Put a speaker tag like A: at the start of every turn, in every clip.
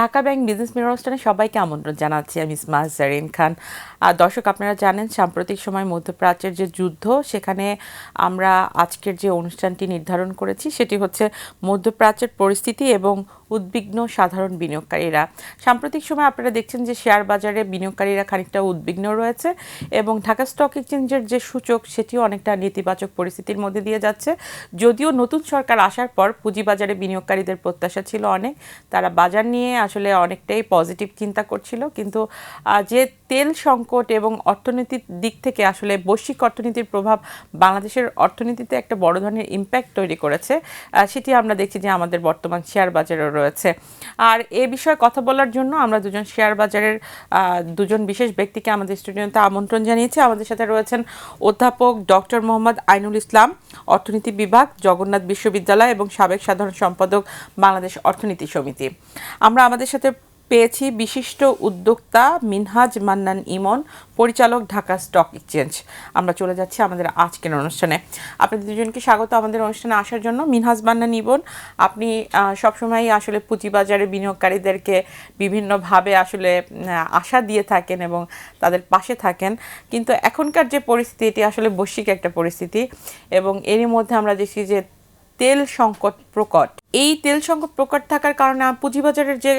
A: Dhaka bank business মেলা অনুষ্ঠানে সবাইকে আমন্ত্রণ জানাচ্ছি। আমি ইসমা জারিন খান। দর্শক, আপনারা জানেন সাম্প্রতিক সময় মধ্যপ্রাচ্যের যে যুদ্ধ, সেখানে আমরা আজকের যে অনুষ্ঠানটি নির্ধারণ করেছি সেটি হচ্ছে মধ্যপ্রাচ্যের পরিস্থিতি এবং উদ্বিগ্ন সাধারণ বিনিয়োগকারীরা। সাম্প্রতিক সময় আপনারা দেখছেন যে শেয়ার বাজারে বিনিয়োগকারীরা খানিকটা উদ্বিগ্ন রয়েছে এবং ঢাকা স্টক এক্সচেঞ্জের যে সূচক সেটিও অনেকটা নেতিবাচক পরিস্থিতির মধ্যে দিয়ে যাচ্ছে। যদিও নতুন সরকার আসার পর পুঁজিবাজারে বিনিয়োগকারীদের প্রত্যাশা ছিল অনেক, তারা বাজার নিয়ে আসলে অনেকটাই পজিটিভ চিন্তা করছিল, কিন্তু যে তেল সংকট এবং অর্থনীতির দিক থেকে আসলে বৈশ্বিক অর্থনীতির প্রভাব বাংলাদেশের অর্থনীতিতে একটা বড় ধরনের ইম্প্যাক্ট তৈরি করেছে, সেটি আমরা দেখছি যে আমাদের বর্তমান শেয়ার বাজারেও রয়েছে। আর এ বিষয়ে কথা বলার জন্য আমরা দুজন শেয়ার বাজারের দুজন বিশেষ ব্যক্তিকে আমাদের স্টুডিওতে আমন্ত্রণ জানিয়েছি। আমাদের সাথে রয়েছেন অধ্যাপক ডক্টর মোহাম্মদ আইনুল ইসলাম, অর্থনীতি বিভাগ, জগন্নাথ বিশ্ববিদ্যালয় এবং সাবেক সাধারণ সম্পাদক, বাংলাদেশ অর্থনীতি সমিতি। আমরা আমাদের সাথে পেয়েছি বিশিষ্ট উদ্যোক্তা মিনহাজ মান্নান ইমন, পরিচালক, ঢাকা স্টক এক্সচেঞ্জ। আমরা চলে যাচ্ছি আমাদের আজকের অনুষ্ঠানে। আপনাদের দুজনকে স্বাগত আমাদের অনুষ্ঠানে আসার জন্য। মিনহাজ মান্নান ইমন, আপনি সবসময়ই আসলে পুঁজিবাজারে বিনিয়োগকারীদেরকে বিভিন্নভাবে আসলে আশা দিয়ে থাকেন এবং তাদের পাশে থাকেন, কিন্তু এখনকার যে পরিস্থিতি এটি আসলে বৈশ্বিক একটা পরিস্থিতি এবং এরই মধ্যে আমরা দেখছি যে তেল সংকট প্রকট। এই তেল সংকট প্রকট থাকার কারণে পুঁজিবাজারের যে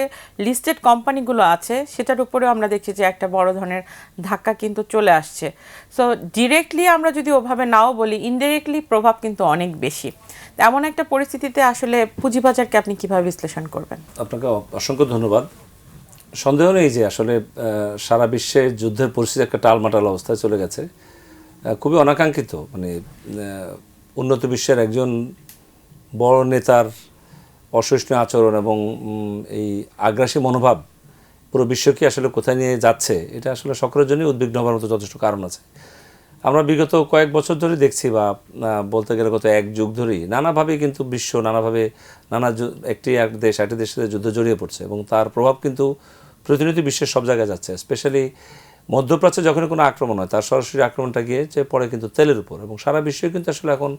A: লিস্টেড কোম্পানিগুলো আছে সেটার উপরেও আমরা দেখছি যে একটা বড় ধরনের ধাক্কা কিন্তু চলে আসছে। সো ডিরেক্টলি আমরা যদি ওভাবে নাও বলি, ইনডিরেক্টলি প্রভাব কিন্তু অনেক বেশি। এমন একটা পরিস্থিতিতে আসলে পুঁজিবাজারকে আপনি কিভাবে বিশ্লেষণ করবেন?
B: আপনাকে অসংখ্য ধন্যবাদ। সন্দেহ নেই যে আসলে সারা বিশ্বে যুদ্ধের পরিস্থিতি একটা টালমাটাল অবস্থায় চলে গেছে। খুবই অনাকাঙ্ক্ষিত, মানে উন্নত বিশ্বের একজন বড় নেতার অসহিষ্ণু আচরণ এবং এই আগ্রাসী মনোভাব পুরো বিশ্বকে আসলে কোথায় নিয়ে যাচ্ছে, এটা আসলে সকলের জন্যই উদ্বিগ্ন হওয়ার মতো যথেষ্ট কারণ আছে। আমরা বিগত কয়েক বছর ধরে দেখছি, বা বলতে গেলে গত এক যুগ ধরেই নানাভাবেই কিন্তু বিশ্ব নানাভাবে একটি দেশের সাথে যুদ্ধ জড়িয়ে পড়ছে এবং তার প্রভাব কিন্তু প্রতিনিয়ত বিশ্বের সব জায়গায় যাচ্ছে। স্পেশালি মধ্যপ্রাচ্যে যখন কোনো আক্রমণ হয়, তার সরাসরি আক্রমণটা গিয়ে পড়ে কিন্তু তেলের উপর, এবং সারা বিশ্বে কিন্তু আসলে এখন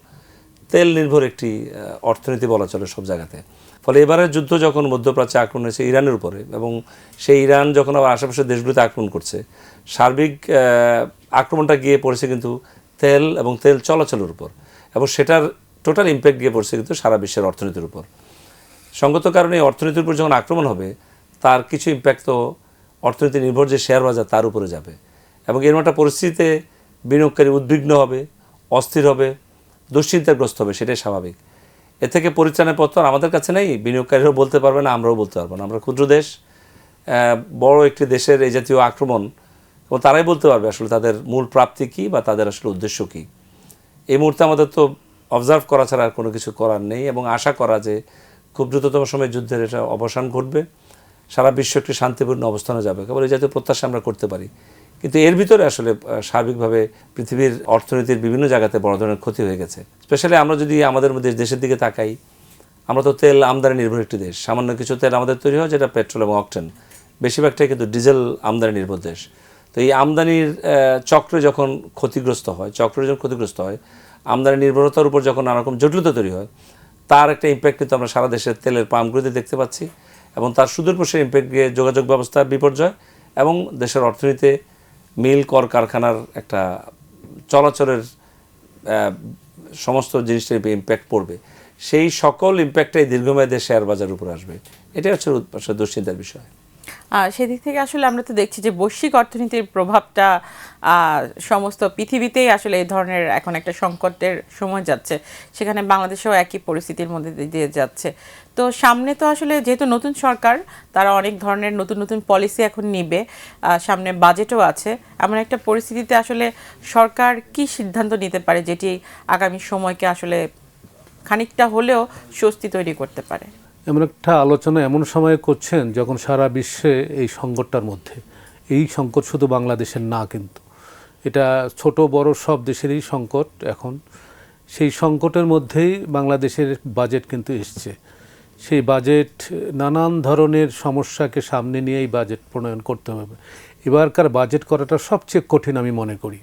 B: তেল নির্ভর একটি অর্থনীতি বলা চলে সব জায়গাতে। ফলে এবারের যুদ্ধ যখন মধ্যপ্রাচ্যে আক্রমণ হয়েছে ইরানের উপরে, এবং সেই ইরান যখন আবার আশেপাশের দেশগুলোতে আক্রমণ করছে, সার্বিক আক্রমণটা গিয়ে পড়েছে কিন্তু তেল এবং তেল চলাচলের উপর, এবং সেটার টোটাল ইম্প্যাক্ট গিয়ে পড়ছে কিন্তু সারা বিশ্বের অর্থনীতির উপর। সঙ্গত কারণে অর্থনীতির উপর যখন আক্রমণ হবে, তার কিছু ইম্প্যাক্ট তো অর্থনীতি নির্ভর যে শেয়ার বাজার তার উপরে যাবে, এবং এরকম একটা পরিস্থিতিতে বিনিয়োগকারী উদ্বিগ্ন হবে, অস্থির হবে, দুশ্চিন্তাগ্রস্ত হবে, সেটাই স্বাভাবিক। এ থেকে পরিত্রাণের পথ আমাদের কাছে নেই, বিনিয়োগকারীরাও বলতে পারবে না, আমরাও বলতে পারবো না। আমরা ক্ষুদ্র দেশ, বড় একটি দেশের এই জাতীয় আক্রমণ, এবং তারাই বলতে পারবে আসলে তাদের মূল প্রাপ্তি কী বা তাদের আসলে উদ্দেশ্য কী। এই মুহূর্তে আমাদের তো অবজার্ভ করা ছাড়া আর কোনো কিছু করার নেই, এবং আশা করা যে খুব দ্রুততম সময়ে যুদ্ধের এটা অবসান ঘটবে, সারা বিশ্ব একটি শান্তিপূর্ণ অবস্থানে যাবে, কেবল এই জাতীয় প্রত্যাশা আমরা করতে পারি। কিন্তু এর ভিতরে আসলে সার্বিকভাবে পৃথিবীর অর্থনীতির বিভিন্ন জায়গাতে বড় ধরনের ক্ষতি হয়ে গেছে। স্পেশালি আমরা যদি আমাদের মধ্যে দেশের দিকে তাকাই, আমরা তো তেল আমদানি নির্ভর একটি দেশ। সামান্য কিছু তেল আমাদের তৈরি হয় যেটা পেট্রোল এবং অকটেন, বেশিরভাগটাই কিন্তু ডিজেল আমদানি নির্ভর দেশ। তো এই আমদানির চক্রে যখন ক্ষতিগ্রস্ত হয়, আমদানি নির্ভরতার উপর যখন নানারকম জটিলতা তৈরি হয়, তার একটা ইম্প্যাক্ট কিন্তু আমরা সারা দেশের তেলের পাম্পগুলিতে দেখতে পাচ্ছি, এবং তার সুদূরপ্রসারী ইম্প্যাক্ট গিয়ে যোগাযোগ ব্যবস্থার বিপর্যয় এবং দেশের অর্থনীতিতে মিল কারখানার একটা চলাচলের সমস্ত জিনিসটার ইম্প্যাক্ট পড়বে। সেই সকল ইম্প্যাক্টটাই দীর্ঘমেয়াদে শেয়ার বাজারের উপর আসবে। এটাই হচ্ছে দুশ্চিন্তার বিষয়।
A: সেদিক থেকে আসলে আমরা তো দেখছি যে বৈশ্বিক অর্থনীতির প্রভাবটা সমস্ত পৃথিবীতেই আসলে এই ধরনের এখন একটা সংকটের সময় যাচ্ছে, সেখানে বাংলাদেশেও একই পরিস্থিতির মধ্যে দিয়ে যাচ্ছে। তো সামনে তো আসলে যেহেতু নতুন সরকার, তারা অনেক ধরনের নতুন নতুন পলিসি এখন নিবে, সামনে বাজেটও আছে। এমন একটা পরিস্থিতিতে আসলে সরকার কি সিদ্ধান্ত নিতে পারে যেটি আগামী সময়কে আসলে খানিকটা হলেও স্বস্তি তৈরি করতে পারে?
C: এমন একটা আলোচনা এমন সময়ে করছেন যখন সারা বিশ্বে এই সংকটটার মধ্যে, এই সংকট শুধু বাংলাদেশের না, কিন্তু এটা ছোট বড় সব দেশেরই সংকট এখন। সেই সংকটের মধ্যেই বাংলাদেশের বাজেট কিন্তু এসছে। সেই বাজেট নানান ধরনের সমস্যাকে সামনে নিয়েই বাজেট প্রণয়ন করতে হবে। এবারকার বাজেট করাটা সবচেয়ে কঠিন আমি মনে করি।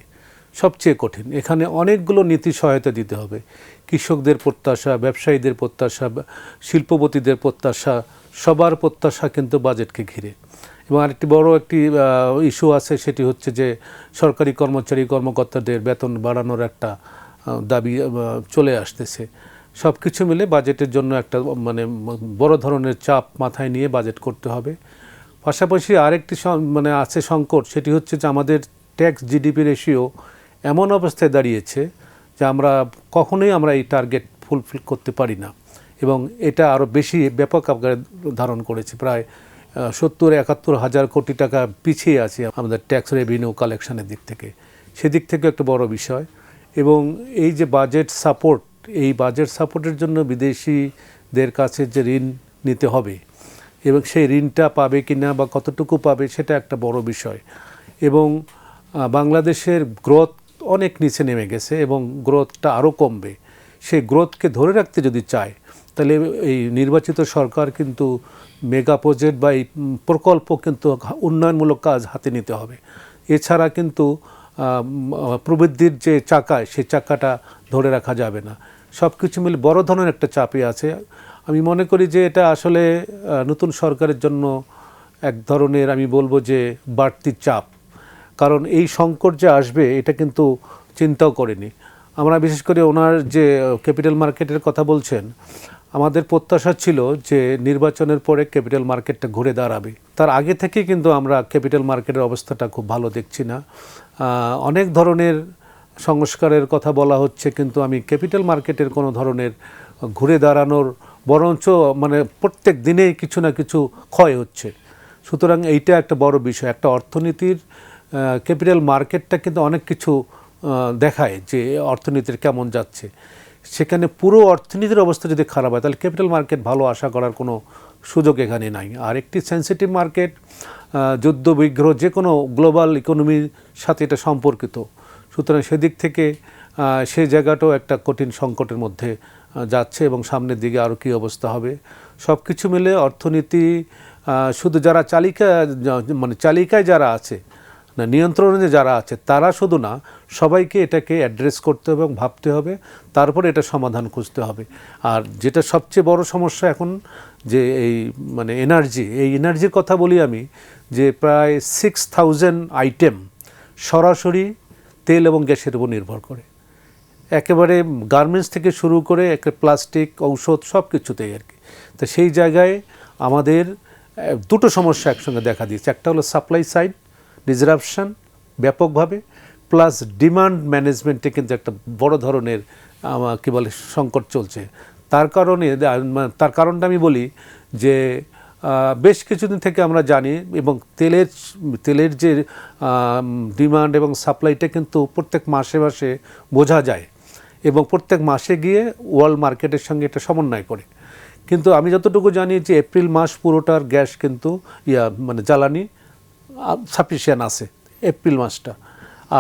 C: সবচেয়ে কঠিন। এখানে অনেকগুলো নীতি সহায়তা দিতে হবে। কৃষকদের প্রত্যাশা, ব্যবসায়ীদের প্রত্যাশা, শিল্পপতিদের প্রত্যাশা, সবার প্রত্যাশা কিন্তু বাজেটকে ঘিরে। এবং আরেকটি বড় একটি ইস্যু আছে, সেটি হচ্ছে যে সরকারি কর্মচারী কর্মকর্তাদের বেতন বাড়ানোর একটা দাবি চলে আসতেছে। সব কিছু মিলে বাজেটের জন্য একটা মানে বড় ধরনের চাপ মাথায় নিয়ে বাজেট করতে হবে। পাশাপাশি আরেকটি মানে আছে সংকট, সেটি হচ্ছে যে আমাদের ট্যাক্স জিডিপি রেশিও এমন অবস্থায় দাঁড়িয়েছে যে কখনোই আমরা এই টার্গেট ফুলফিল করতে পারি না, এবং এটা আরও বেশি ব্যাপক আকারে ধারণ করেছে। প্রায় 70-71 হাজার কোটি টাকা পিছিয়ে আছে আমাদের ট্যাক্স রেভিনিউ কালেকশনের দিক থেকে। সেদিক থেকে একটা বড় বিষয়। এবং এই যে বাজেট সাপোর্ট, এই বাজেট সাপোর্টের জন্য বিদেশিদের কাছে যে ঋণ নিতে হবে এবং সেই ঋণটা পাবে কিনা বা কতটুকু পাবে, সেটা একটা বড় বিষয়। এবং বাংলাদেশের গ্রোথ অনেক নিচে নেমে গেছে এবং গ্রোথটা আরও কমবে। সেই গ্রোথকে ধরে রাখতে যদি চায়, তাহলে এই নির্বাচিত সরকার কিন্তু মেগা প্রজেক্ট বা এই প্রকল্প কিন্তু উন্নয়নমূলক কাজ হাতে নিতে হবে। এছাড়া কিন্তু প্রবৃদ্ধির যে চাকায়, সেই চাকাটা ধরে রাখা যাবে না। সব কিছু মিলে বড় ধরনের একটা চাপে আছে। আমি মনে করি যে এটা আসলে নতুন সরকারের জন্য এক ধরনের, আমি বলবো যে বাড়তি চাপ। কারণ এই সংকট যে আসবে এটা কিন্তু চিন্তাও করেনি আমরা। বিশেষ করে ওনার যে ক্যাপিটাল মার্কেটের কথা বলছেন, আমাদের প্রত্যাশা ছিল যে নির্বাচনের পরে ক্যাপিটাল মার্কেটটা ঘুরে দাঁড়াবে। তার আগে থেকেই কিন্তু আমরা ক্যাপিটাল মার্কেটের অবস্থাটা খুব ভালো দেখছি না। অনেক ধরনের সংস্কারের কথা বলা হচ্ছে, কিন্তু আমি ক্যাপিটাল মার্কেটের কোনো ধরনের ঘুরে দাঁড়ানোর, বরঞ্চ মানে প্রত্যেক দিনেই কিছু না কিছু ক্ষয় হচ্ছে। সুতরাং এইটা একটা বড় বিষয়। একটা অর্থনীতির ক্যাপিটাল মার্কেটটা কিন্তু অনেক কিছু দেখায় যে অর্থনীতির কেমন যাচ্ছে। সেখানে পুরো অর্থনীতির অবস্থা যদি খারাপ হয়, তাহলে ক্যাপিটাল মার্কেট ভালো আশা করার কোনো সুযোগ এখানে নাই। আর একটি সেন্সিটিভ মার্কেট, যুদ্ধ বিগ্রহ, যে কোনো গ্লোবাল ইকোনমির সাথে এটা সম্পর্কিত। সুতরাং সেদিক থেকে সেই জায়গাটাও একটা কঠিন সংকটের মধ্যে যাচ্ছে, এবং সামনের দিকে আরও কী অবস্থা হবে। সব কিছু মিলে অর্থনীতি শুধু যারা চালিকায় যারা আছে না, নিয়ন্ত্রণে যারা আছে, তারা শুধু না, সবাইকে এটাকে অ্যাড্রেস করতে হবে এবং ভাবতে হবে, তারপরে এটা সমাধান খুঁজতে হবে। আর যেটা সবচেয়ে বড় সমস্যা এখন, যে এই মানে এই এনার্জির কথা বলি আমি, যে প্রায় 6000 আইটেম সরাসরি তেল এবং গ্যাসের উপর নির্ভর করে। একেবারে গার্মেন্টস থেকে শুরু করে প্লাস্টিক, ঔষধ, সব কিছুতেই আর কি। তো সেই জায়গায় আমাদের দুটো সমস্যা একসঙ্গে দেখা দিয়েছে। একটা হলো সাপ্লাই সাইড ডিসরাপশন ব্যাপকভাবে, প্লাস ডিমান্ড ম্যানেজমেন্টে কিন্তু একটা বড় ধরনের কী বলে সংকট চলছে। তার কারণটা আমি বলি যে বেশ কিছুদিন থেকে আমরা জানি, এবং তেলের যে ডিমান্ড এবং সাপ্লাইটা কিন্তু প্রত্যেক মাসে মাসে বোঝা যায়, এবং প্রত্যেক মাসে গিয়ে ওয়ার্ল্ড মার্কেটের সঙ্গে এটা সমন্বয় করে। কিন্তু আমি যতটুকু জানি যে এপ্রিল মাস পুরোটার গ্যাস কিন্তু জ্বালানি সাফিসিয়েন্ট আছে এপ্রিল মাসটা,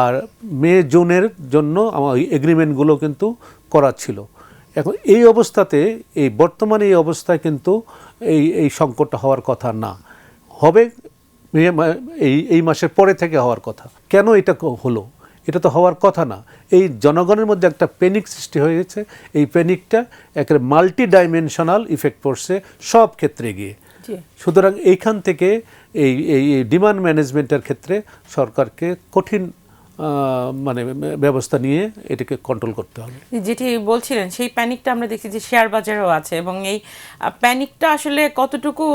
C: আর মে জুনের জন্য আমার এগ্রিমেন্টগুলো কিন্তু করা ছিল। এখন এই অবস্থাতে, এই বর্তমানে এই অবস্থায় কিন্তু এই সংকটটা হওয়ার কথা না, হবে এই মাসের পরে থেকে হওয়ার কথা। কেন এটা হলো? এটা তো হওয়ার কথা না। এই জনগণের মধ্যে একটা প্যানিক সৃষ্টি হয়ে গেছে। এই প্যানিকটা একেবারে মাল্টি ডাইমেনশনাল ইফেক্ট পড়ছে সব ক্ষেত্রে গিয়ে। সুতরাং এইখান থেকে এই ডিমান্ড ম্যানেজমেন্টের ক্ষেত্রে সরকারকে কঠিন ব্যবস্থা নিয়ে এটাকে কন্ট্রোল করতে হবে।
A: যেটি বলছিলেন, সেই প্যানিকটা আমরা দেখছি যে শেয়ার বাজারেও আছে, এবং এই প্যানিকটা আসলে কতটুকু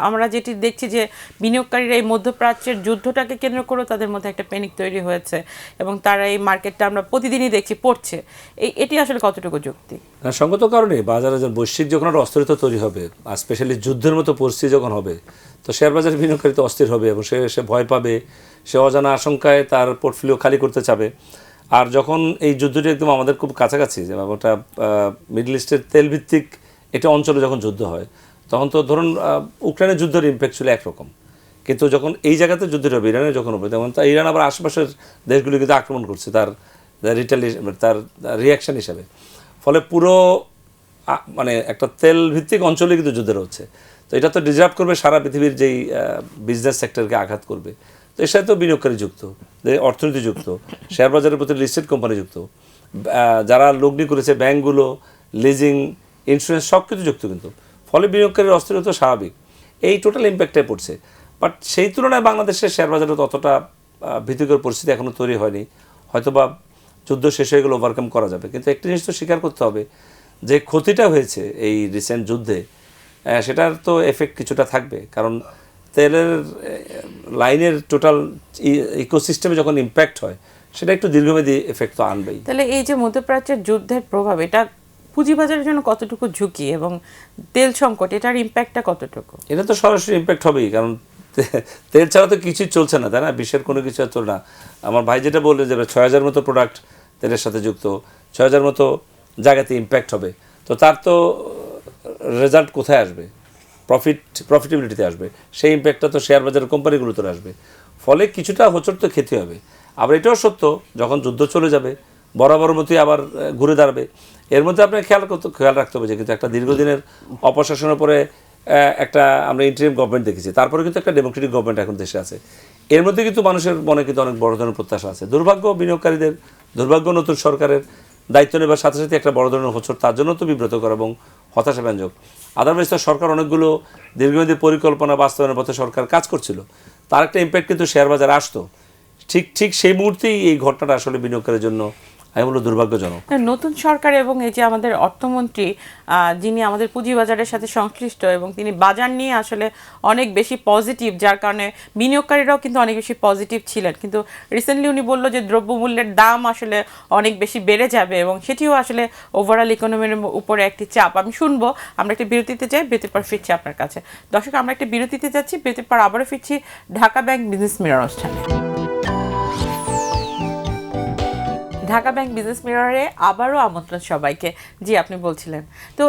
A: আমরা যেটি দেখছি যে বিনিয়োগকারীরা এই মধ্যপ্রাচ্যের যুদ্ধটাকে কেন্দ্র করে তাদের মধ্যে একটা প্যানিক তৈরি হয়েছে, এবং তারা এই মার্কেটটা আমরা প্রতিদিনই দেখছি পড়ছে। এটি আসলে কতটুকু যুক্তি?
B: সঙ্গত কারণে বাজারে বৈশ্বিক যখন একটা অস্থিরতা তৈরি হবে, আর স্পেশালি যুদ্ধের মতো পরিস্থিতি যখন হবে, তো শেয়ার বাজারে বিনিয়োগকারী তো অস্থির হবে, এবং সে ভয় পাবে, সে অজানা আশঙ্কায় তার পোর্টফোলিও খালি করতে চাবে। আর যখন এই যুদ্ধটি একদম আমাদের খুব কাছাকাছি, যে ওটা মিডল ইস্টের তেলভিত্তিক একটা অঞ্চলে যখন যুদ্ধ হয়, তখন তো ধরুন ইউক্রেনের যুদ্ধের ইম্প্যাক্ট ছিল একরকম, কিন্তু যখন এই জায়গাতে যুদ্ধটা হবে, ইরানের যখন হবে, তখন ইরান আবার আশেপাশের দেশগুলি কিন্তু আক্রমণ করছে তার রিয়াকশন হিসাবে। ফলে পুরো একটা তেল ভিত্তিক অঞ্চলে কিন্তু যুদ্ধটা হচ্ছে। তো এটা তো ডিজার্ভ করবে সারা পৃথিবীর যেই বিজনেস সেক্টরকে আঘাত করবে। তো এর সাথে তো বিনিয়োগকারী যুক্ত, অর্থনীতি যুক্ত, শেয়ার বাজারের প্রতি লিস্টেড কোম্পানি যুক্ত, যারা লগ্নি করেছে ব্যাংকগুলো, লিজিং, ইন্স্যুরেন্স সব কিছু যুক্ত কিন্তু। ফলে বিনিয়োগকারীর অস্থিরতা তো স্বাভাবিক, এই টোটাল ইম্প্যাক্টটাই পড়ছে। বাট সেই তুলনায় বাংলাদেশের শেয়ার বাজারে ততটা ভীতিকর পরিস্থিতি এখনও তৈরি হয়নি। হয়তোবা যুদ্ধ শেষ হয়ে গেলে ওভারকাম করা যাবে, কিন্তু একটি জিনিস তো স্বীকার করতে হবে যে ক্ষতিটা হয়েছে এই রিসেন্ট যুদ্ধে, সেটার তো এফেক্ট কিছুটা থাকবে। কারণ তেলের লাইনের টোটাল ইকোসিস্টেমে যখন ইম্প্যাক্ট হয়, সেটা একটু দীর্ঘমেয়াদী এফেক্ট তো আনবেই।
A: তাহলে এই যে মধ্যপ্রাচ্যের যুদ্ধের প্রভাব, এটা পুঁজিবাজারের জন্য কতটুকু ঝুঁকি, এবং তেল সংকট এটার ইম্প্যাক্টটা কতটুকু?
B: এটা তো সরাসরি ইম্প্যাক্ট হবেই, কারণ তেল ছাড়া তো কিছুই চলছে না, তাই না? বিশ্বের কোনো কিছু চল না। আমার ভাই যেটা বললেন যে ৬,০০০ মতো প্রোডাক্ট তেলের সাথে যুক্ত, ৬,০০০ মতো জায়গাতে ইম্প্যাক্ট হবে, তো তার তো রেজাল্ট কোথায় আসবে? প্রফিটেবিলিটিতে আসবে। সেই ইম্প্যাক্টটা তো শেয়ার বাজারের কোম্পানিগুলোতে আসবে। ফলে কিছুটা হোঁচট তো খেতে হবে। আবার এটাও সত্য, যখন যুদ্ধ চলে যাবে বরাবর মতোই আবার ঘুরে দাঁড়াবে। এর মধ্যে আপনাকে খেয়াল রাখতে হবে যে কিন্তু একটা দীর্ঘদিনের অপশাসনের পরে একটা আমরা ইন্টারিম গভর্নমেন্ট দেখেছি, তারপরে কিন্তু একটা ডেমোক্রেটিক গভর্নমেন্ট এখন দেশে আছে। এর মধ্যে কিন্তু মানুষের মনে কিন্তু অনেক বড় ধরনের প্রত্যাশা আছে। দুর্ভাগ্য বিনিয়োগকারীদের, দুর্ভাগ্য নতুন সরকারের দায়িত্ব নেবার সাথে সাথে একটা বড় ধরনের হোঁচট তার জন্য তো বিব্রতকর এবং হতাশাব্যঞ্জক। আদারওয়াইজ তো সরকার অনেকগুলো দীর্ঘমেয়াদী পরিকল্পনা বাস্তবায়নের পথে সরকার কাজ করছিল, তার একটা ইম্প্যাক্ট কিন্তু শেয়ার বাজারে আসতো। ঠিক সেই মুহূর্তেই এই ঘটনাটা আসলে বিনিয়োগকারীর জন্য আমি বলবো দুর্ভাগ্যজনক।
A: নতুন সরকার এবং এই যে আমাদের অর্থমন্ত্রী, যিনি আমাদের পুঁজিবাজারের সাথে সংশ্লিষ্ট এবং তিনি বাজার নিয়ে আসলে অনেক বেশি পজিটিভ, যার কারণে বিনিয়োগকারীরাও কিন্তু অনেক বেশি পজিটিভ ছিলেন। কিন্তু রিসেন্টলি উনি বলল যে দ্রব্যমূল্যের দাম আসলে অনেক বেশি বেড়ে যাবে এবং সেটিও আসলে ওভারঅল ইকোনমির উপরে একটি চাপ। আমি শুনবো, আমরা একটা বিরতিতে যাই, বিরতির পর ফিরছি আপনার কাছে। দর্শক, আমরা একটা বিরতিতে যাচ্ছি, বিরতির পর আবারও ফিরছি ঢাকা ব্যাংক বিজনেস মিরর অনুষ্ঠানে। ঢাকা ব্যাংক বিজনেস মিররে আবারও আমন্ত্রণ সবাইকে। জি, আপনি বলছিলেন তো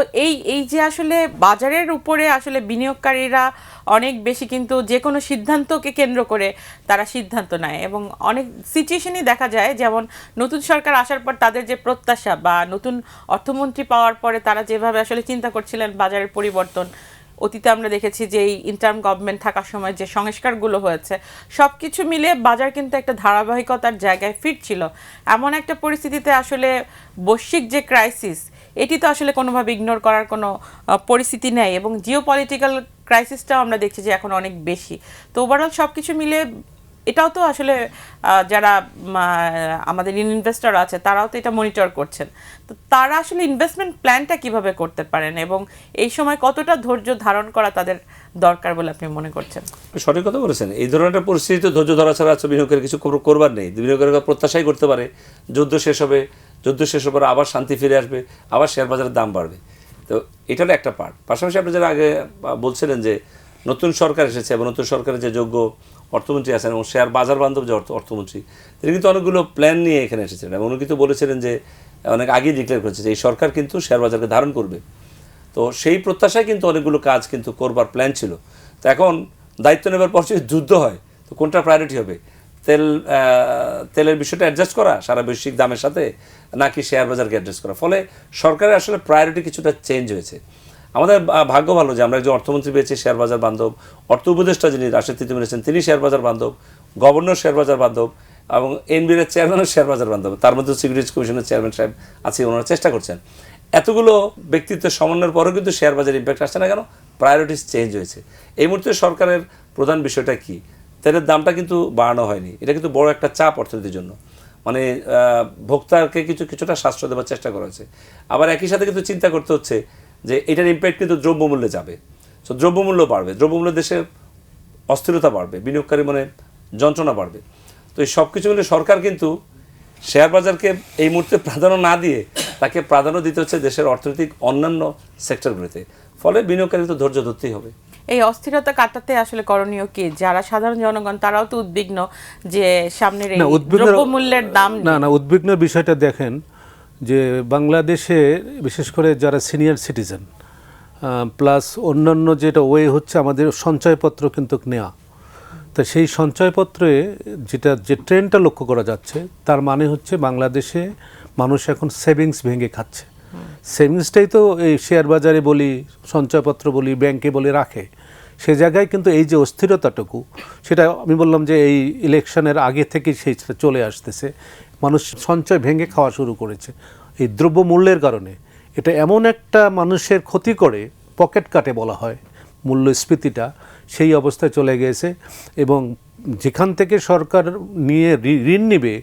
A: এই যে আসলে বাজারের উপরে আসলে বিনিয়োগকারীরা অনেক বেশি কিন্তু যে কোনো সিদ্ধান্তকে কেন্দ্র করে তারা সিদ্ধান্ত নেয়, এবং অনেক সিচুয়েশনই দেখা যায়, যেমন নতুন সরকার আসার পর তাদের যে প্রত্যাশা বা নতুন অর্থমন্ত্রী পাওয়ার পরে তারা যেভাবে আসলে চিন্তা করছিলেন বাজারের পরিবর্তন, অতীতে আমরা দেখেছি যে এই ইন্টার্ম গভর্নমেন্ট থাকার সময় যে সংস্কারগুলো হয়েছে, সব কিছু মিলে বাজার কিন্তু একটা ধারাবাহিকতার জায়গায় ফিরছিল। এমন একটা পরিস্থিতিতে আসলে বৈশ্বিক যে ক্রাইসিস, এটি তো আসলে কোনোভাবে ইগনোর করার কোনো পরিস্থিতি নেই, এবং জিও পলিটিক্যাল ক্রাইসিসটাও আমরা দেখছি যে এখন অনেক বেশি। তো ওভারঅল সব কিছু মিলে এটাও তো আসলে যারা আমাদের ইনভেস্টর আছে তারাও তো এটা মনিটর করছেন। তো তারা আসলে ইনভেস্টমেন্ট প্ল্যানটা কিভাবে করতে পারেন, এবং এই সময় কতটা ধৈর্য ধারণ করা তাদের দরকার বলে আপনি মনে করছেন?
B: সঠিক কথা বলেছেন। এই ধরনের একটা পরিস্থিতিতে ধৈর্য ধরা ছাড়া আছে বিনিয়োগের কিছু করবার নেই। বিনিয়োগের প্রত্যাশাই করতে পারে যুদ্ধ শেষ হবে, যুদ্ধ শেষ হবার আবার শান্তি ফিরে আসবে, আবার শেয়ার বাজারের দাম বাড়বে। তো এটা হলো একটা পার্ট। পাশাপাশি আপনি যারা আগে বলছিলেন যে নতুন সরকার এসেছে এবং নতুন সরকারের যে যোগ্য অর্থমন্ত্রী আছেন এবং শেয়ার বাজার বান্ধব যে অর্থমন্ত্রী, তিনি কিন্তু অনেকগুলো প্ল্যান নিয়ে এখানে এসেছিলেন এবং উনি কিন্তু বলেছিলেন যে অনেক আগেই ডিক্লেয়ার করেছে যে এই সরকার কিন্তু শেয়ার বাজারকে ধারণ করবে। তো সেই প্রত্যাশায় কিন্তু অনেকগুলো কাজ কিন্তু করবার প্ল্যান ছিল। তো এখন দায়িত্ব নেবার পর যদি যুদ্ধ হয়, তো কোনটা প্রায়োরিটি হবে? তেলের বিষয়টা অ্যাডজাস্ট করা সারা বৈশ্বিক দামের সাথে, নাকি শেয়ার বাজারকে অ্যাডজাস্ট করা? ফলে সরকারের আসলে প্রায়োরিটি কিছুটা চেঞ্জ হয়েছে। আমাদের ভাগ্য ভালো যে আমরা একজন অর্থমন্ত্রী পেয়েছি শেয়ার বাজার বান্ধব, অর্থ উপদেষ্টা যিনি রাশেদ তিতুমির মিলেছেন তিনি শেয়ার বাজার বান্ধব, গভর্নর শেয়ার বাজার বান্ধব, এবং এনবিআর চেয়ারম্যানও শেয়ার বাজার বান্ধব, তার মধ্যে সিকিউরিটিজ কমিশনের চেয়ারম্যান সাহেব আছে, ওনারা চেষ্টা করছেন। এতগুলো ব্যক্তিত্বের সমন্বয়ের পরেও কিন্তু শেয়ার বাজার ইম্প্যাক্ট আসছে না কেন? প্রায়োরিটিস চেঞ্জ হয়েছে। এই মুহূর্তে সরকারের প্রধান বিষয়টা কি? তেলের দামটা কিন্তু বাড়ানো হয়নি, এটা কিন্তু বড় একটা চাপ অর্থনীতির জন্য। মানে ভোক্তাকে কিছুটা সাশ্রয় দেওয়ার চেষ্টা করা হয়েছে। আবার একই সাথে কিন্তু চিন্তা করতে হচ্ছে যে এটার ইম্প্যাক্ট কিন্তু দ্রব্যমূল্যে যাবে। সো দ্রব্যমূল্য বাড়বে, দ্রব্যমূল্য দেশের অস্থিরতা বাড়বে, বিনিয়োগকারী মনে যন্ত্রণা বাড়বে। তো এই সব কিছু মিলে সরকার কিন্তু শেয়ার বাজারকে এই মুহূর্তে প্রাধান্য না দিয়ে তাকে প্রাধান্য দিতে হচ্ছে দেশের অর্থনৈতিক অন্যান্য সেক্টরগুলিতে। ফলে বিনিয়োগকারী তো ধৈর্য ধরতেই হবে।
A: এই অস্থিরতা কাটাতে আসলে করণীয় কি? যারা সাধারণ জনগণ তারাও তো উদ্বিগ্ন যে সামনের এই দ্রব্যমূল্যের দাম।
C: না, উদ্বিগ্নের বিষয়টা দেখেন যে বাংলাদেশে বিশেষ করে যারা সিনিয়র সিটিজেন প্লাস অন্যান্য যেটা ওয়ে হচ্ছে আমাদের সঞ্চয়পত্র কিন্তু নেওয়া। তা সেই সঞ্চয়পত্রে যে ট্রেন্ডটা লক্ষ্য করা যাচ্ছে, তার মানে হচ্ছে বাংলাদেশে মানুষ এখন সেভিংস ভেঙে খাচ্ছে। সেভিংসটাই তো এই শেয়ার বাজারে বলি, সঞ্চয়পত্র বলি, ব্যাংকে বলি রাখে। সে জায়গায় কিন্তু এই যে অস্থিরতাটুকু, সেটা আমি বললাম যে এই ইলেকশনের আগে থেকে সেইটা চলে আসতেছে। মানুষ সঞ্চয় ভেঙে খাওয়া শুরু করেছে এই দ্রব্যমূল্যের কারণে। এটা এমন একটা মানুষের ক্ষতি করে, পকেট কাটে বলা হয় মূল্যস্ফীতিটা, সেই অবস্থায় চলে গিয়েছে। এবং যেখান থেকে সরকার নিয়ে ঋণ নেবে,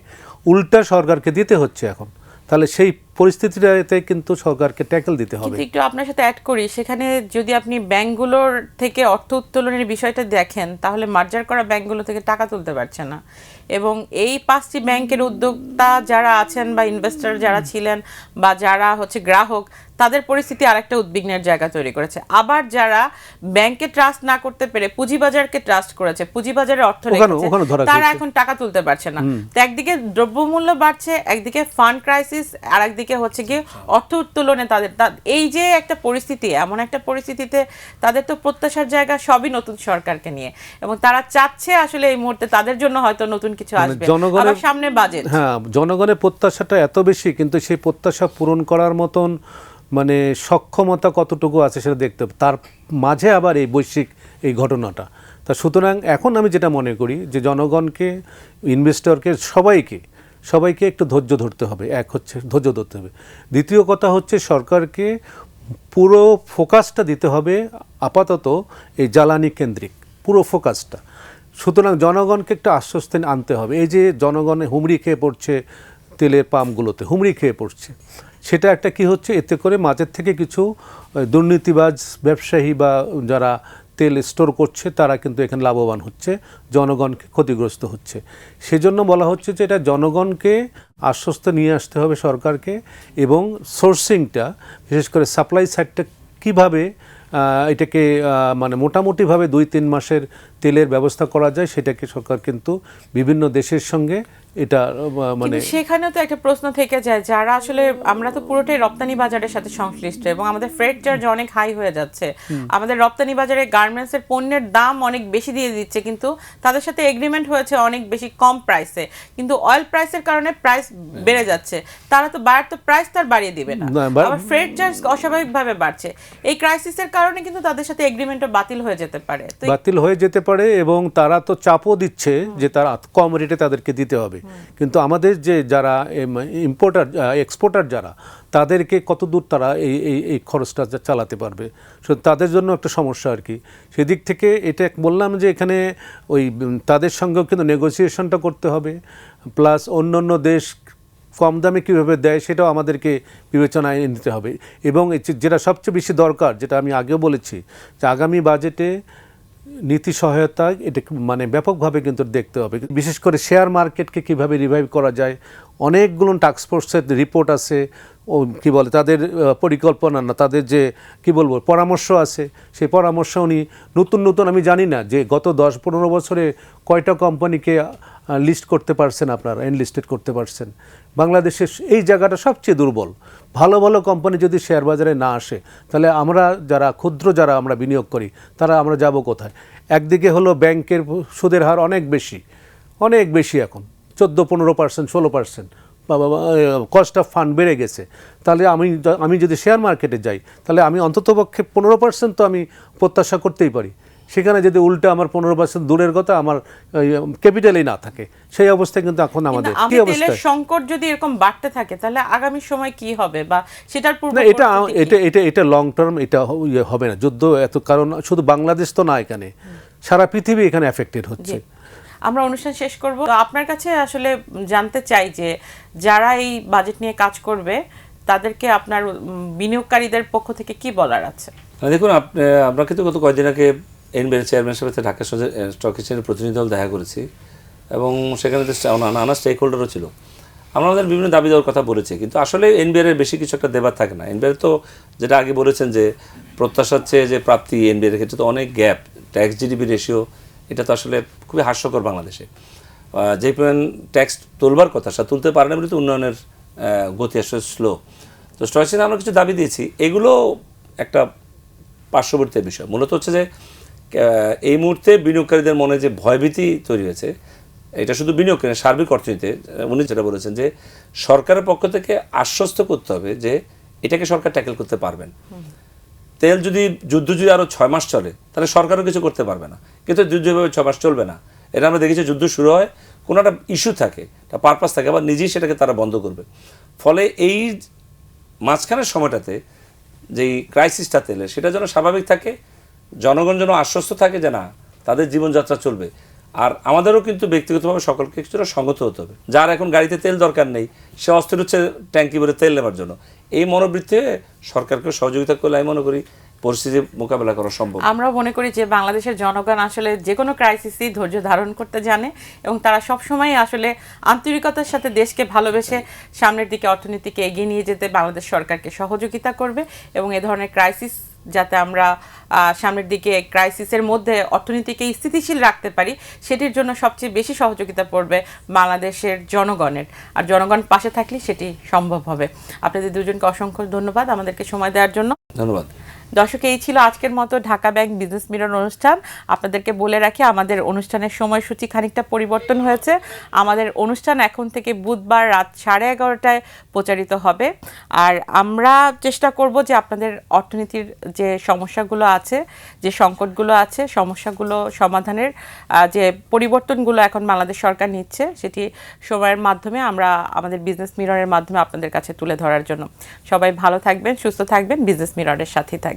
C: উল্টা সরকারকে দিতে হচ্ছে এখন। তাহলে সেই পরিস্থিতিটাতে কিন্তু সরকারকে ট্যাকেল দিতে হবে।
A: কিন্তু একটু আপনার সাথে অ্যাড করি, সেখানে যদি আপনি ব্যাংকগুলোর থেকে অর্থ উত্তোলনের বিষয়টা দেখেন, তাহলে মার্জার করা ব্যাংকগুলো থেকে টাকা তুলতে পারছে না। এবং এই 5টি ব্যাংকের উদ্যোক্তা যারা আছেন বা ইনভেস্টর যারা ছিলেন বা যারা হচ্ছে গ্রাহক, তাদের পরিস্থিতি আরেকটা উদ্বিগ্নের জায়গা তৈরি করেছে। আবার যারা ব্যাংকে ট্রাস্ট না করতে পেরে পুঁজিবাজারকে ট্রাস্ট করেছে, পুঁজিবাজারে অর্থ রেখেছে, তারা এখন টাকা তুলতে পারছে না। তো একদিকে দ্রব্যমূল্য বাড়ছে, একদিকে ফান্ড ক্রাইসিস, আর একদিকে হচ্ছে গিয়ে অর্থ উত্তোলনে তাদের এই যে একটা পরিস্থিতি, এমন একটা পরিস্থিতিতে তাদের তো প্রত্যাশার জায়গা সবই নতুন সরকারকে নিয়ে, এবং তারা চাচ্ছে আসলে এই মুহূর্তে তাদের জন্য হয়তো নতুন কিছু আসবে, আবার সামনে বাজেট।
C: হ্যাঁ, জনগণের প্রত্যাশাটা এত বেশি, কিন্তু সেই প্রত্যাশা পূরণ করার মতন মানে সক্ষমতা কতটুকু আছে সেটা দেখতে হবে। তার মাঝে আবার এই বৈশ্বিক এই ঘটনাটা। তা সুতরাং এখন আমি যেটা মনে করি যে জনগণকে, ইনভেস্টরকে, সবাইকে একটু ধৈর্য ধরতে হবে। এক হচ্ছে ধৈর্য ধরতে হবে। দ্বিতীয় কথা হচ্ছে সরকারকে পুরো ফোকাসটা দিতে হবে আপাতত এই জ্বালানি কেন্দ্রিক, পুরো ফোকাসটা। সুতরাং জনগণকে একটু আশ্বস্তি আনতে হবে। এই যে জনগণে হুমড়ি খেয়ে পড়ছে, তেলের পাম্পগুলোতে হুমড়ি খেয়ে পড়ছে, সেটা একটা কি হচ্ছে, এতে করে মাঝের থেকে কিছু দুর্নীতিবাজ ব্যবসায়ী বা যারা তেল স্টোর করছে তারা কিন্তু এখানে লাভবান হচ্ছে, জনগণকে ক্ষতিগ্রস্ত হচ্ছে। সেজন্য বলা হচ্ছে যে এটা জনগণকে আশ্বস্ত নিয়ে আসতে হবে সরকারকে, এবং সোর্সিংটা, বিশেষ করে সাপ্লাই সাইডটা কীভাবে এটাকে মানে মোটামুটিভাবে 2-3 মাসের তেলের ব্যবস্থা করা যায়, সেটাকে সরকার কিন্তু বিভিন্ন দেশের সঙ্গে এটা মানে
A: সেখানেও তো একটা প্রশ্ন থেকে যায়, যারা আসলে, আমরা তো পুরোটাই রপ্তানি বাজারের সাথে সংশ্লিষ্ট এবং আমাদের ফ্রেট চার্জ অনেক হাই হয়ে যাচ্ছে। আমাদের রপ্তানি বাজারে গার্মেন্টসের পণ্যের দাম অনেক বেশি দিয়ে দিচ্ছে, কিন্তু তাদের সাথে এগ্রিমেন্ট হয়েছে অনেক বেশি কম প্রাইসে, কিন্তু অয়েল প্রাইসের কারণে প্রাইস বেড়ে যাচ্ছে। তারা তো বাড়ার তো প্রাইস তার বাড়িয়ে দিবে না, আবার ফ্রেট চার্জ অস্বাভাবিকভাবে বাড়ছে। এই ক্রাইসিসের কারণে কিন্তু তাদের সাথে এগ্রিমেন্টও বাতিল হয়ে যেতে পারে,
C: এবং তারা তো চাপও দিচ্ছে যে তারা কম রেটে তাদেরকে দিতে হবে। কিন্তু আমাদের যে যারা এক্সপোর্টার যারা, তাদেরকে কতদূর তারা এই খরচটা চালাতে পারবে, তাদের জন্য একটা সমস্যা আর কি। সেদিক থেকে এটা বললাম যে এখানে ওই তাদের সঙ্গেও কিন্তু নেগোসিয়েশনটা করতে হবে, প্লাস অন্য দেশ কম দামে কীভাবে দেয় সেটাও আমাদেরকে বিবেচনায় নিতে হবে। এবং যেটা সবচেয়ে বেশি দরকার, যেটা আমি আগেও বলেছি, যে আগামী বাজেটে নীতি সহায়তা এটা মানে ব্যাপকভাবে কিন্তু দেখতে হবে। বিশেষ করে শেয়ার মার্কেটকে কিভাবে রিভাইভ করা যায়, অনেকগুলো টাস্কফোর্সের রিপোর্ট আছে, ও কী বলে তাদের পরিকল্পনা না, তাদের যে কি বলবো পরামর্শ আছে, সেই পরামর্শ উনি নতুন আমি জানি না যে গত 10-15 বছরে কয়টা কোম্পানিকে লিস্ট করতে পারছেন, আপনারা এনলিস্টেড করতে পারছেন। বাংলাদেশের এই জায়গাটা সবচেয়ে দুর্বল। ভালো কোম্পানি যদি শেয়ার বাজারে না আসে, তাহলে আমরা যারা ক্ষুদ্র আমরা বিনিয়োগ করি, তারা আমরা যাব কোথায়? একদিকে হলো ব্যাংকের সুদের হার অনেক বেশি এখন 14-15%, 16%, কস্ট অফ ফান্ড বেড়ে গেছে। তাহলে আমি যদি শেয়ার মার্কেটে যাই, তাহলে আমি অন্ততপক্ষে 15% তো আমি প্রত্যাশা করতেই পারি। সেখানে যদি উল্টে আমার 15% দূরের কথা, আমার ক্যাপিটালই না থাকে, সেই অবস্থায় কিন্তু এখন আমাদের কি অবস্থা?
A: সংকট যদি এরকম বাড়তে থাকে, তাহলে আগামী সময় কি হবে বা সেটার পূর্ব
C: এটা লং টার্ম, এটা হবে না যুদ্ধ এত, কারণ শুধু বাংলাদেশ তো না, এখানে সারা পৃথিবী এখানে এফেক্টেড হচ্ছে।
A: আমরা অনুষ্ঠান শেষ করব। তো আপনার কাছে আসলে জানতে চাই যে যারা এই বাজেট নিয়ে কাজ করবে, তাদেরকে আপনার বিনিয়োগকারীদের পক্ষ থেকে কি বলার আছে?
B: দেখুন, আমরা কিন্তু গত কয়েকদিন আগে এনবিআর চেয়ারম্যানের সাথে ঢাকা স্টক এক্সচেঞ্জের প্রতিনিধি দল দেখা করেছি, এবং সেখানে নানা স্টেক হোল্ডারও ছিল। আমরা আমাদের বিভিন্ন দাবি দেওয়ার কথা বলেছি, কিন্তু আসলে এনবিআর বেশি কিছু একটা দেবার থাকে না। এনবিআর তো যেটা আগে বলেছেন যে প্রত্যাশার চেয়ে যে প্রাপ্তি, এনবিআর ক্ষেত্রে তো অনেক গ্যাপ, ট্যাক্স জিডিপি রেশিও, এটা তো আসলে খুবই হাস্যকর। বাংলাদেশে যে পরিমাণ ট্যাক্স তুলবার কথা, সেটা তুলতে পারে না বলে তো উন্নয়নের গতি আসলে স্লো। তো স্টক এক্সচেঞ্জে আমরা কিছু দাবি দিয়েছি, এগুলো একটা পার্শ্ববর্তী বিষয়। মূলত হচ্ছে যে এই মুহূর্তে বিনিয়োগকারীদের মনে যে ভয়ভীতি তৈরি হয়েছে, এটা শুধু বিনিয়োগ কেন, সার্বিক অর্থনীতিতে উনি যেটা বলেছেন যে সরকারের পক্ষ থেকে আশ্বস্ত করতে হবে যে এটাকে সরকার ট্যাকেল করতে পারবেন। তেল যদি যুদ্ধ যদি আরও 6 মাস চলে তাহলে সরকারও কিছু করতে পারবে না, কিন্তু যুদ্ধ এভাবে 6 মাস চলবে না। এটা আমরা দেখেছি, যুদ্ধ শুরু হয়, কোনো একটা ইস্যু থাকে, একটা পারপাস থাকে, আবার নিজেই সেটাকে তারা বন্ধ করবে। ফলে এই মাঝখানের সময়টাতে যেই ক্রাইসিসটা তেলে, সেটা যেন স্বাভাবিক থাকে, জনগণ যেন আশ্বস্ত থাকে যে না তাদের জীবনযাত্রা চলবে। আর আমাদেরও কিন্তু ব্যক্তিগতভাবে সকলকে কিছুটা সংগত হতে হবে। যার এখন গাড়িতে তেল দরকার নেই, সে অস্থির হচ্ছে ট্যাঙ্কি ভরে তেল নেওয়ার জন্য। এই মনোবৃত্তি সরকারকে সহযোগিতা করলে আমি মনে করি পরিস্থিতি মোকাবেলা করা সম্ভব।
A: আমরা মনে করি যে বাংলাদেশের জনগণ আসলে যে কোনো ক্রাইসিসই ধৈর্য ধারণ করতে জানে এবং তারা সবসময় আসলে আন্তরিকতার সাথে দেশকে ভালোবেসে সামনের দিকে অর্থনীতিকে এগিয়ে নিয়ে যেতে বাংলাদেশ সরকারকে সহযোগিতা করবে এবং এ ধরনের ক্রাইসিস যাতে আমরা সামনের দিকে ক্রাইসিসের মধ্যে অর্থনীতিকে স্থিতিশীল রাখতে পারি, সেটির জন্য সবচেয়ে বেশি সহযোগিতা পড়বে বাংলাদেশের জনগণের। আর জনগণ পাশে থাকলে সেটি সম্ভব হবে। আপনাদের দুজনকে অসংখ্য ধন্যবাদ আমাদেরকে সময় দেওয়ার জন্য।
B: ধন্যবাদ।
A: দর্শক, এই ছিল আজকের মতো ঢাকা ব্যাংক বিজনেস মিরর অনুষ্ঠান। আপনাদেরকে বলে রাখি আমাদের অনুষ্ঠানের সময়সূচি খানিকটা পরিবর্তন হয়েছে। আমাদের অনুষ্ঠান এখন থেকে বুধবার রাত 11:30টায় প্রচারিত হবে। আর আমরা চেষ্টা করব যে আপনাদের অর্থনীতির যে সমস্যাগুলো আছে, যে সংকটগুলো আছে, সমস্যাগুলো সমাধানের যে পরিবর্তনগুলো এখন বাংলাদেশ সরকার নিচ্ছে, সেটি সময়ের মাধ্যমে আমরা আমাদের বিজনেস মিররের মাধ্যমে আপনাদের কাছে তুলে ধরার জন্য। সবাই ভালো থাকবেন, সুস্থ থাকবেন, বিজনেস মিররের সাথেই থাকবেন।